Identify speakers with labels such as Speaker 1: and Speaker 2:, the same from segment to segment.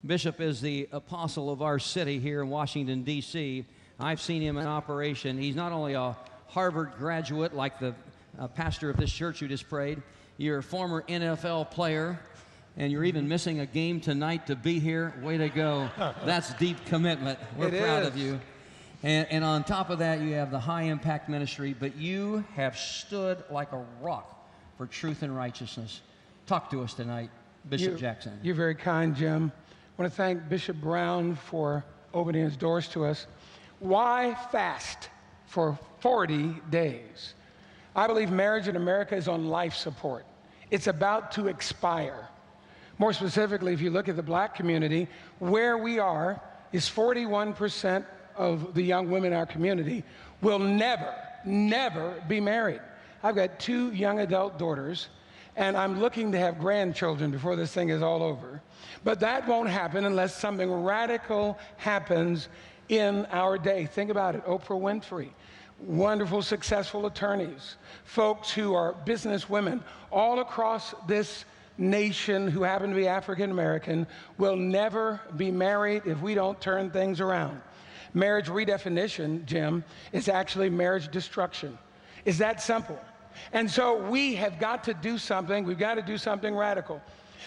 Speaker 1: Bishop is the apostle of our city here in Washington, D.C. I've seen him in operation. He's not only a Harvard graduate like the pastor of this church who just prayed, you're a former NFL player, and you're even missing a game tonight to be here. Way to go. That's deep commitment. We're proud of you. And on top of that, you have the high impact ministry, but you have stood like a rock for truth and righteousness. Talk to us tonight, Bishop Jackson.
Speaker 2: You're very kind, Jim. I want to thank Bishop Brown for opening his doors to us. Why fast for 40 days? I believe marriage in America is on life support. It's about to expire. More specifically, if you look at the black community, where we are is 41% of the young women in our community will never be married. I've got 2 young adult daughters, and I'm looking to have grandchildren before this thing is all over. But that won't happen unless something radical happens in our day. Think about it. Oprah Winfrey, wonderful, successful attorneys, folks who are business women all across this nation who happen to be African American will never be married if we don't turn things around. Marriage redefinition, Jim, is actually marriage destruction. It's that simple. And so we have got to do something. We've got to do something radical.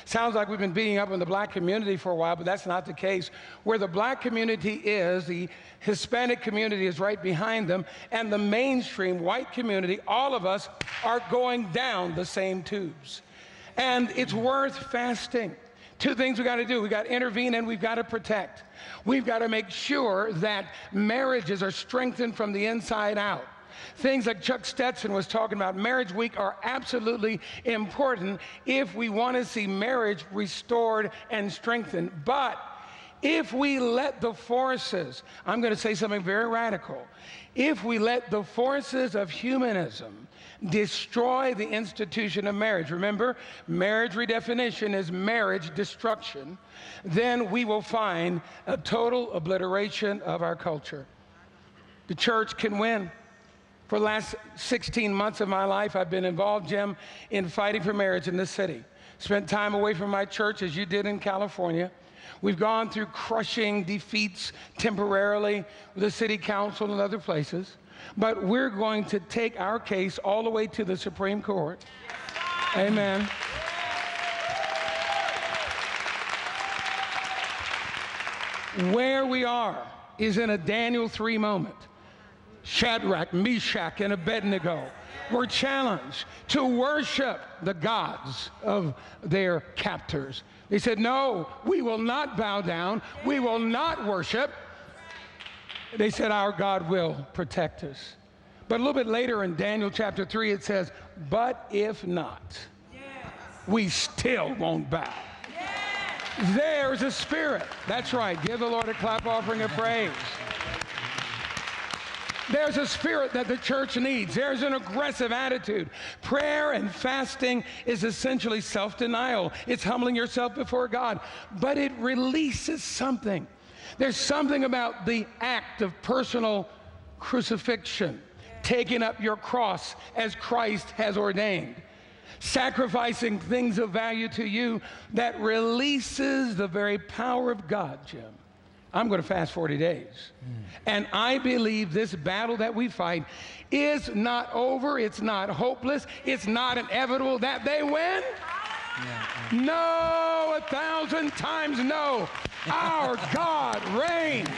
Speaker 2: Sounds like we've been beating up on the black community for a while, but that's not the case. Where the black community is, the Hispanic community is right behind them, and the mainstream white community, all of us are going down the same tubes. And it's worth fasting. 2 things we got to do. We got to intervene and we've got to protect. We've got to make sure that marriages are strengthened from the inside out. Things like Chuck Stetson was talking about, Marriage Week, are absolutely important if we want to see marriage restored and strengthened. But if we let the forces, I'm going to say something very radical, if we let the forces of humanism destroy the institution of marriage, remember, marriage redefinition is marriage destruction, then we will find a total obliteration of our culture. The church can win. For the last 16 months of my life, I've been involved, Jim, in fighting for marriage in this city. Spent time away from my church, as you did in California. We've gone through crushing defeats temporarily with the city council and other places. But we're going to take our case all the way to the Supreme Court. Amen. Where we are is in a Daniel 3 moment. Shadrach, Meshach, and Abednego were challenged to worship the gods of their captors. They said, no, we will not bow down. We will not worship. They said, our God will protect us. But a little bit later in Daniel chapter 3, it says, but if not, we still won't bow. There's a spirit. That's right. Give the Lord a clap offering of praise. There's a spirit that the church needs. There's an aggressive attitude. Prayer and fasting is essentially self-denial. It's humbling yourself before God, but it releases something. There's something about the act of personal crucifixion, taking up your cross as Christ has ordained, sacrificing things of value to you that releases the very power of God, Jim. I'm going to fast 40 days. And I believe this battle that we fight is not over. It's not hopeless. It's not inevitable that they win. No, 1,000 times no. Our God reigns.